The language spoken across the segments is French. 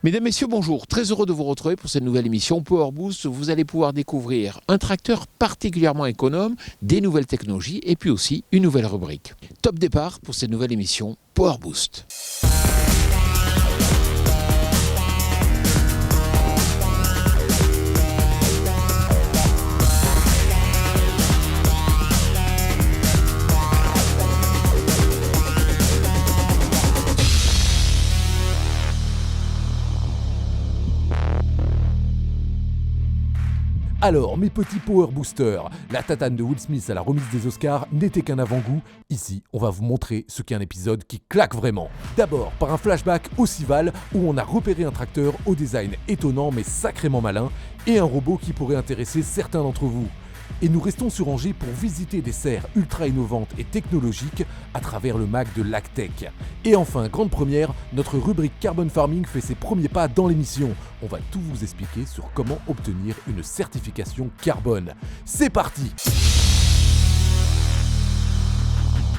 Mesdames, Messieurs, bonjour. Très heureux de vous retrouver pour cette nouvelle émission Power Boost. Vous allez pouvoir découvrir un tracteur particulièrement économe, des nouvelles technologies et puis aussi une nouvelle rubrique. Top départ pour cette nouvelle émission Power Boost. Alors, mes petits Power Boosters, la tatane de Will Smith à la remise des Oscars n'était qu'un avant-goût. Ici, on va vous montrer ce qu'est un épisode qui claque vraiment. D'abord, par un flashback au Cival, où on a repéré un tracteur au design étonnant mais sacrément malin, et un robot qui pourrait intéresser certains d'entre vous. Et nous restons sur Angers pour visiter des serres ultra innovantes et technologiques à travers le MAC de Lactech. Et enfin, grande première, notre rubrique Carbon Farming fait ses premiers pas dans l'émission. On va tout vous expliquer sur comment obtenir une certification carbone. C'est parti!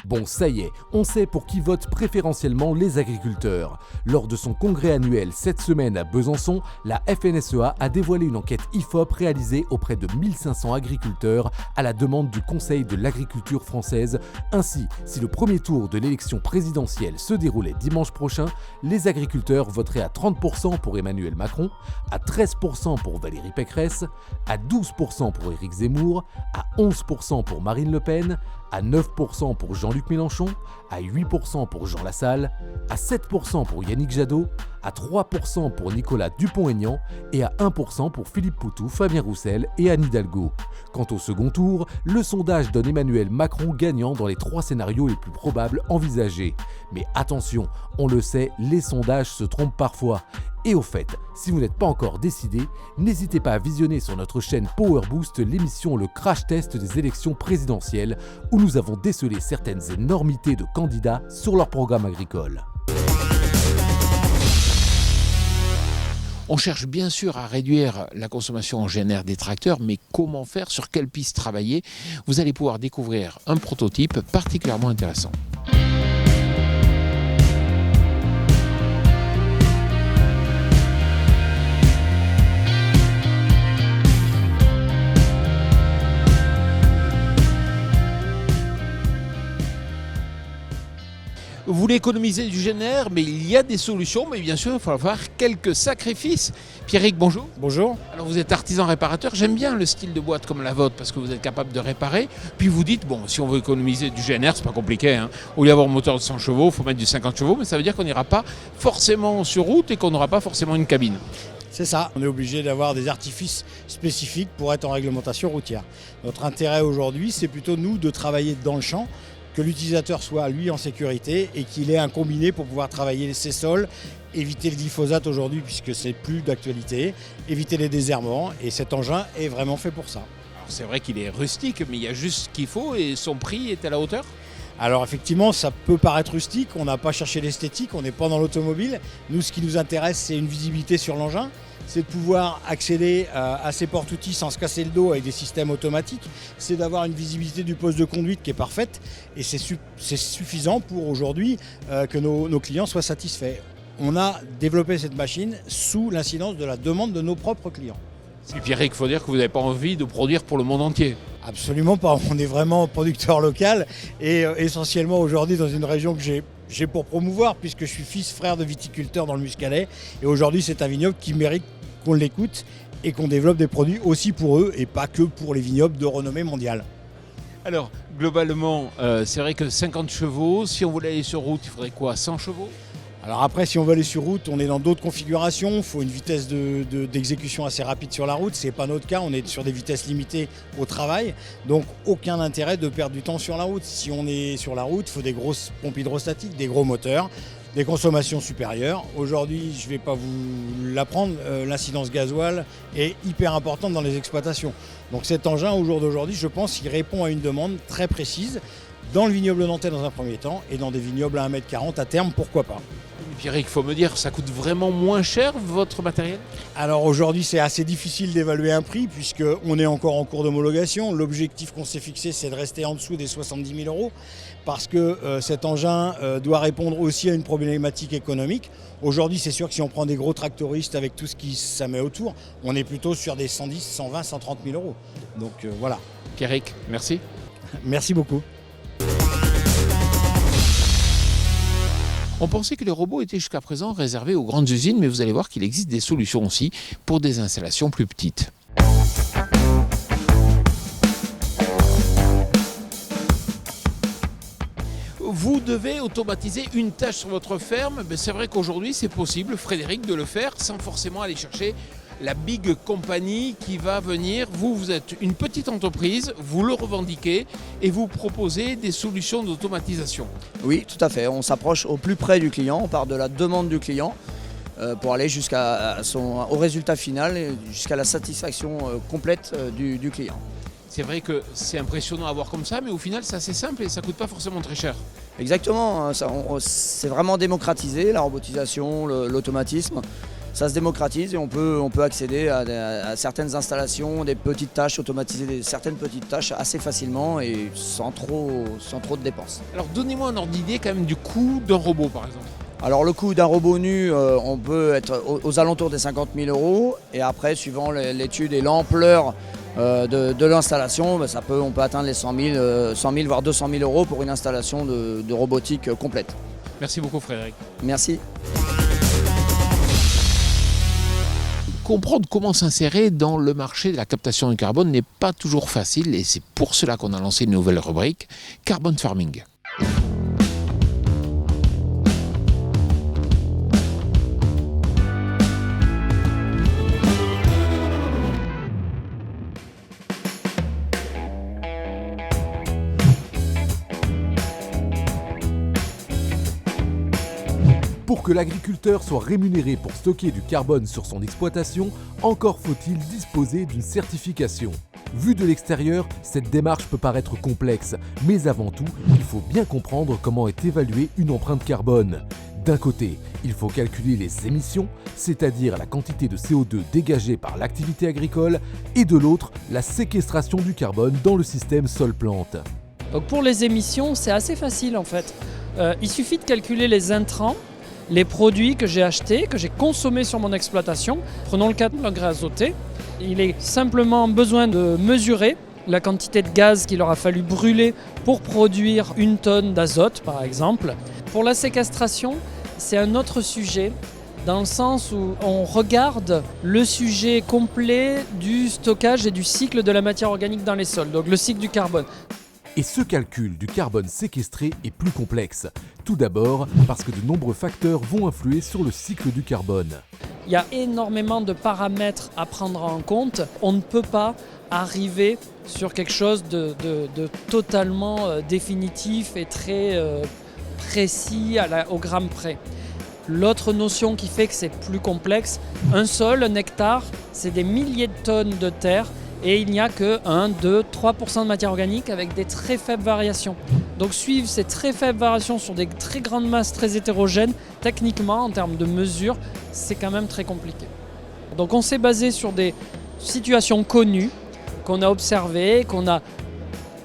Bon, ça y est, on sait pour qui votent préférentiellement les agriculteurs. Lors de son congrès annuel cette semaine à Besançon, la FNSEA a dévoilé une enquête IFOP réalisée auprès de 1500 agriculteurs à la demande du Conseil de l'agriculture française. Ainsi, si le premier tour de l'élection présidentielle se déroulait dimanche prochain, les agriculteurs voteraient à 30% pour Emmanuel Macron, à 13% pour Valérie Pécresse, à 12% pour Éric Zemmour, à 11% pour Marine Le Pen, à 9% pour Jean-Luc Mélenchon, à 8% pour Jean Lassalle, à 7% pour Yannick Jadot, à 3% pour Nicolas Dupont-Aignan et à 1% pour Philippe Poutou, Fabien Roussel et Anne Hidalgo. Quant au second tour, le sondage donne Emmanuel Macron gagnant dans les 3 scénarios les plus probables envisagés. Mais attention, on le sait, les sondages se trompent parfois. Et au fait, si vous n'êtes pas encore décidé, n'hésitez pas à visionner sur notre chaîne Power Boost l'émission Le Crash Test des élections présidentielles où nous avons décelé certaines énormités de candidats sur leur programme agricole. On cherche bien sûr à réduire la consommation en GNR des tracteurs, mais comment faire, sur quelle piste travailler? Vous allez pouvoir découvrir un prototype particulièrement intéressant. Vous voulez économiser du GNR, mais il y a des solutions, mais bien sûr, il faut avoir quelques sacrifices. Pierrick, bonjour. Bonjour. Alors vous êtes artisan réparateur, j'aime bien le style de boîte comme la vôtre parce que vous êtes capable de réparer. Puis vous dites, bon, si on veut économiser du GNR, c'est pas compliqué, hein. Au lieu d'avoir un moteur de 100 chevaux, il faut mettre du 50 chevaux, mais ça veut dire qu'on n'ira pas forcément sur route et qu'on n'aura pas forcément une cabine. C'est ça, on est obligé d'avoir des artifices spécifiques pour être en réglementation routière. Notre intérêt aujourd'hui, c'est plutôt nous de travailler dans le champ, que l'utilisateur soit lui en sécurité et qu'il ait un combiné pour pouvoir travailler ses sols, éviter le glyphosate aujourd'hui puisque c'est plus d'actualité, éviter les déserrements et cet engin est vraiment fait pour ça. Alors c'est vrai qu'il est rustique, mais il y a juste ce qu'il faut et son prix est à la hauteur. Alors effectivement, ça peut paraître rustique, on n'a pas cherché l'esthétique, on n'est pas dans l'automobile. Nous, ce qui nous intéresse, c'est une visibilité sur l'engin. C'est de pouvoir accéder à ces porte-outils sans se casser le dos avec des systèmes automatiques. C'est d'avoir une visibilité du poste de conduite qui est parfaite. Et c'est suffisant pour aujourd'hui que nos clients soient satisfaits. On a développé cette machine sous l'incidence de la demande de nos propres clients. Et Pierrick, il faut dire que vous n'avez pas envie de produire pour le monde entier. Absolument pas, on est vraiment producteur local et essentiellement aujourd'hui dans une région que j'ai pour promouvoir puisque je suis fils frère de viticulteur dans le Muscadet et aujourd'hui c'est un vignoble qui mérite qu'on l'écoute et qu'on développe des produits aussi pour eux et pas que pour les vignobles de renommée mondiale. Alors globalement, c'est vrai que 50 chevaux, si on voulait aller sur route, il faudrait quoi, 100 chevaux? Alors après, si on veut aller sur route, on est dans d'autres configurations. Il faut une vitesse d'exécution assez rapide sur la route. Ce n'est pas notre cas, on est sur des vitesses limitées au travail. Donc aucun intérêt de perdre du temps sur la route. Si on est sur la route, il faut des grosses pompes hydrostatiques, des gros moteurs, des consommations supérieures. Aujourd'hui, je ne vais pas vous l'apprendre, l'incidence gasoil est hyper importante dans les exploitations. Donc cet engin, au jour d'aujourd'hui, je pense qu'il répond à une demande très précise dans le vignoble nantais dans un premier temps et dans des vignobles à 1,40 m à terme, pourquoi pas. Pierrick, il faut me dire, ça coûte vraiment moins cher votre matériel? Alors aujourd'hui, c'est assez difficile d'évaluer un prix puisqu'on est encore en cours d'homologation. L'objectif qu'on s'est fixé, c'est de rester en dessous des 70 000 € parce que cet engin doit répondre aussi à une problématique économique. Aujourd'hui, c'est sûr que si on prend des gros tractoristes avec tout ce qui ça met autour, on est plutôt sur des 110, 120, 130 000 €. Donc voilà. Pierrick, merci. Merci beaucoup. On pensait que les robots étaient jusqu'à présent réservés aux grandes usines, mais vous allez voir qu'il existe des solutions aussi pour des installations plus petites. Vous devez automatiser une tâche sur votre ferme. Mais c'est vrai qu'aujourd'hui, c'est possible, Frédéric, de le faire sans forcément aller chercher la big compagnie qui va venir. Vous êtes une petite entreprise, vous le revendiquez et vous proposez des solutions d'automatisation. Oui, tout à fait. On s'approche au plus près du client, on part de la demande du client pour aller au résultat final, jusqu'à la satisfaction complète du client. C'est vrai que c'est impressionnant à voir comme ça, mais au final, c'est assez simple et ça ne coûte pas forcément très cher. Exactement, c'est vraiment démocratisé, la robotisation, l'automatisme. Ça se démocratise et on peut accéder à certaines installations, des petites tâches, automatiser certaines petites tâches assez facilement et sans trop de dépenses. Alors donnez-moi un ordre d'idée quand même du coût d'un robot par exemple. Alors le coût d'un robot nu, on peut être aux alentours des 50 000 € et après, suivant l'étude et l'ampleur de l'installation, on peut atteindre les 100 000 voire 200 000 € pour une installation de robotique complète. Merci beaucoup Frédéric. Merci. Comprendre comment s'insérer dans le marché de la captation du carbone n'est pas toujours facile et c'est pour cela qu'on a lancé une nouvelle rubrique, Carbon Farming. Pour que l'agriculteur soit rémunéré pour stocker du carbone sur son exploitation, encore faut-il disposer d'une certification. Vu de l'extérieur, cette démarche peut paraître complexe, mais avant tout, il faut bien comprendre comment est évaluée une empreinte carbone. D'un côté, il faut calculer les émissions, c'est-à-dire la quantité de CO2 dégagée par l'activité agricole, et de l'autre, la séquestration du carbone dans le système sol-plante. Donc pour les émissions, c'est assez facile en fait. Il suffit de calculer les intrants, les produits que j'ai achetés, que j'ai consommés sur mon exploitation. Prenons le cas de l'engrais azoté. Il est simplement besoin de mesurer la quantité de gaz qu'il aura fallu brûler pour produire 1 tonne d'azote, par exemple. Pour la séquestration, c'est un autre sujet, dans le sens où on regarde le sujet complet du stockage et du cycle de la matière organique dans les sols, donc le cycle du carbone. Et ce calcul du carbone séquestré est plus complexe. Tout d'abord parce que de nombreux facteurs vont influer sur le cycle du carbone. Il y a énormément de paramètres à prendre en compte. On ne peut pas arriver sur quelque chose de totalement définitif et très précis au gramme près. L'autre notion qui fait que c'est plus complexe, un hectare, c'est des milliers de tonnes de terre. Et il n'y a que 1, 2, 3% de matière organique avec des très faibles variations. Donc suivre ces très faibles variations sur des très grandes masses très hétérogènes, techniquement, en termes de mesure, c'est quand même très compliqué. Donc on s'est basé sur des situations connues, qu'on a observées, qu'on a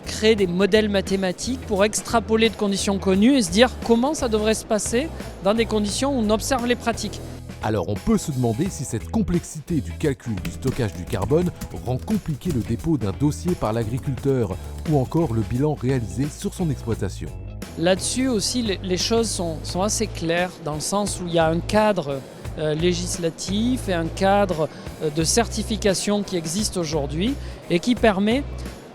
créé des modèles mathématiques pour extrapoler de conditions connues et se dire comment ça devrait se passer dans des conditions où on observe les pratiques. Alors on peut se demander si cette complexité du calcul du stockage du carbone rend compliqué le dépôt d'un dossier par l'agriculteur ou encore le bilan réalisé sur son exploitation. Là-dessus aussi, les choses sont assez claires dans le sens où il y a un cadre législatif et un cadre de certification qui existe aujourd'hui et qui permet,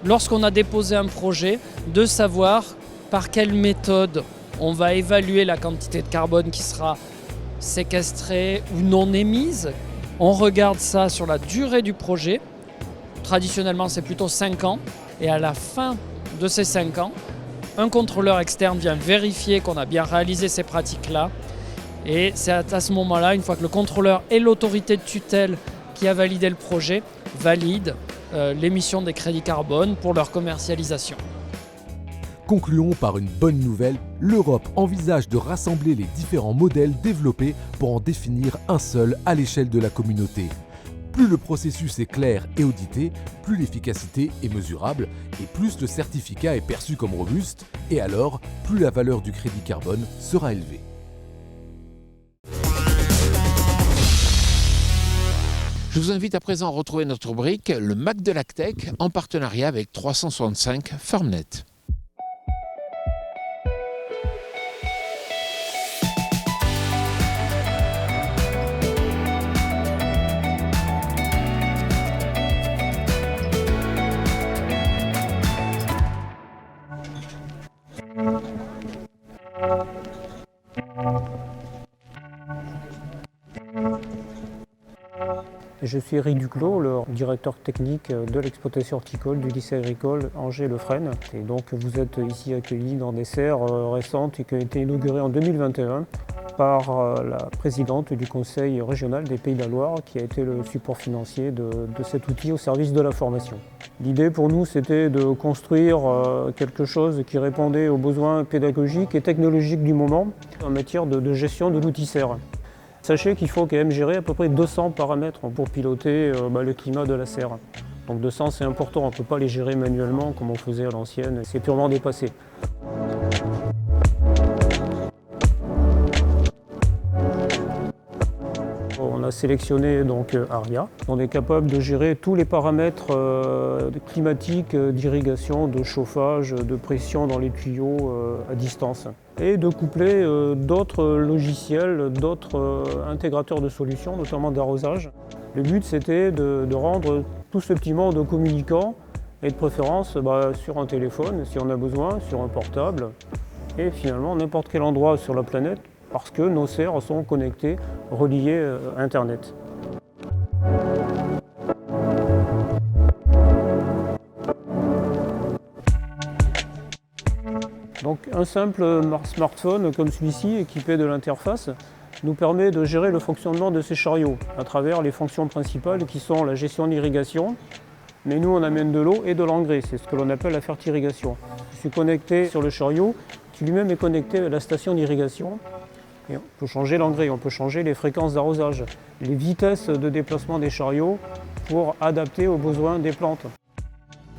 lorsqu'on a déposé un projet, de savoir par quelle méthode on va évaluer la quantité de carbone qui sera séquestrée ou non émise. On regarde ça sur la durée du projet. Traditionnellement, c'est plutôt 5 ans. Et à la fin de ces 5 ans, un contrôleur externe vient vérifier qu'on a bien réalisé ces pratiques-là. Et c'est à ce moment-là, une fois que le contrôleur et l'autorité de tutelle qui a validé le projet valident l'émission des crédits carbone pour leur commercialisation. Concluons par une bonne nouvelle, l'Europe envisage de rassembler les différents modèles développés pour en définir un seul à l'échelle de la communauté. Plus le processus est clair et audité, plus l'efficacité est mesurable et plus le certificat est perçu comme robuste, et alors plus la valeur du crédit carbone sera élevée. Je vous invite à présent à retrouver notre rubrique, le Mac de l'AgTech, en partenariat avec 365 FarmNet. Je suis Eric Duclos, le directeur technique de l'exploitation horticole du lycée agricole Angers-Le-Fresne. Et donc vous êtes ici accueillis dans des serres récentes qui ont été inaugurées en 2021 par la présidente du conseil régional des Pays de la Loire qui a été le support financier de cet outil au service de la formation. L'idée pour nous c'était de construire quelque chose qui répondait aux besoins pédagogiques et technologiques du moment en matière de gestion de l'outil serre. Sachez qu'il faut quand même gérer à peu près 200 paramètres pour piloter le climat de la serre. Donc 200 c'est important, on ne peut pas les gérer manuellement comme on faisait à l'ancienne, c'est purement dépassé. On a sélectionné donc Aria. On est capable de gérer tous les paramètres climatiques, d'irrigation, de chauffage, de pression dans les tuyaux à distance. Et de coupler d'autres logiciels, d'autres intégrateurs de solutions, notamment d'arrosage. Le but c'était de rendre tout ce petit monde communicant et de préférence sur un téléphone si on a besoin, sur un portable et finalement n'importe quel endroit sur la planète parce que nos serres sont connectées, reliées à Internet. Donc un simple smartphone comme celui-ci, équipé de l'interface, nous permet de gérer le fonctionnement de ces chariots à travers les fonctions principales qui sont la gestion de l'irrigation. Mais nous on amène de l'eau et de l'engrais, c'est ce que l'on appelle la fertirrigation. Je suis connecté sur le chariot qui lui-même est connecté à la station d'irrigation. Et on peut changer l'engrais, on peut changer les fréquences d'arrosage, les vitesses de déplacement des chariots pour adapter aux besoins des plantes.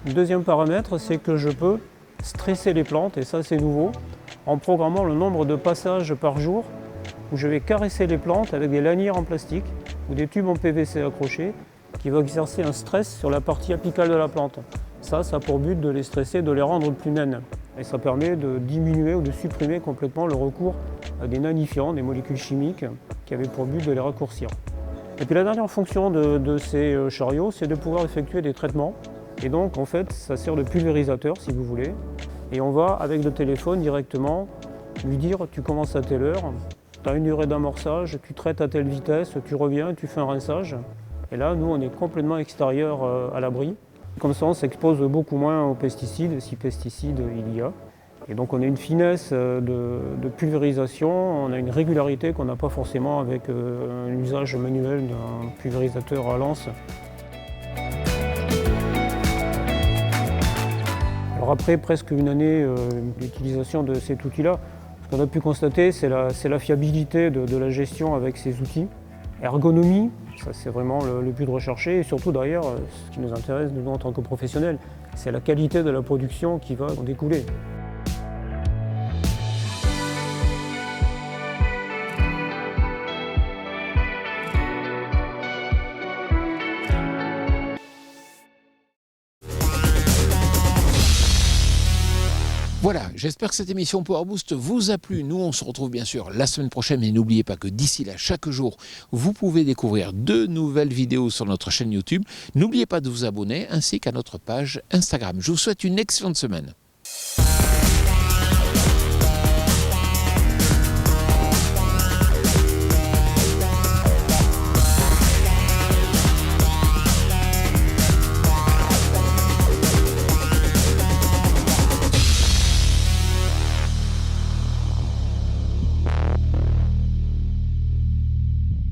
Le deuxième paramètre, c'est que je peux stresser les plantes, et ça c'est nouveau, en programmant le nombre de passages par jour où je vais caresser les plantes avec des lanières en plastique ou des tubes en PVC accrochés qui vont exercer un stress sur la partie apicale de la plante. Ça a pour but de les stresser, de les rendre plus naines. Et ça permet de diminuer ou de supprimer complètement le recours à des nanifiants, des molécules chimiques qui avaient pour but de les raccourcir. Et puis la dernière fonction de ces chariots, c'est de pouvoir effectuer des traitements. Et donc en fait, ça sert de pulvérisateur si vous voulez. Et on va avec le téléphone directement lui dire tu commences à telle heure, tu as une durée d'amorçage, tu traites à telle vitesse, tu reviens, tu fais un rinçage. Et là, nous, on est complètement extérieur à l'abri. Comme ça, on s'expose beaucoup moins aux pesticides, si pesticides il y a. Et donc on a une finesse de pulvérisation, on a une régularité qu'on n'a pas forcément avec un usage manuel d'un pulvérisateur à lance. Alors après presque une année d'utilisation de cet outil-là, ce qu'on a pu constater, c'est la fiabilité de la gestion avec ces outils. Ergonomie, ça c'est vraiment le but recherché, et surtout derrière, ce qui nous intéresse nous en tant que professionnels, c'est la qualité de la production qui va en découler. Voilà, j'espère que cette émission Power Boost vous a plu. Nous, on se retrouve bien sûr la semaine prochaine, mais n'oubliez pas que d'ici là, chaque jour, vous pouvez découvrir de nouvelles vidéos sur notre chaîne YouTube. N'oubliez pas de vous abonner ainsi qu'à notre page Instagram. Je vous souhaite une excellente semaine.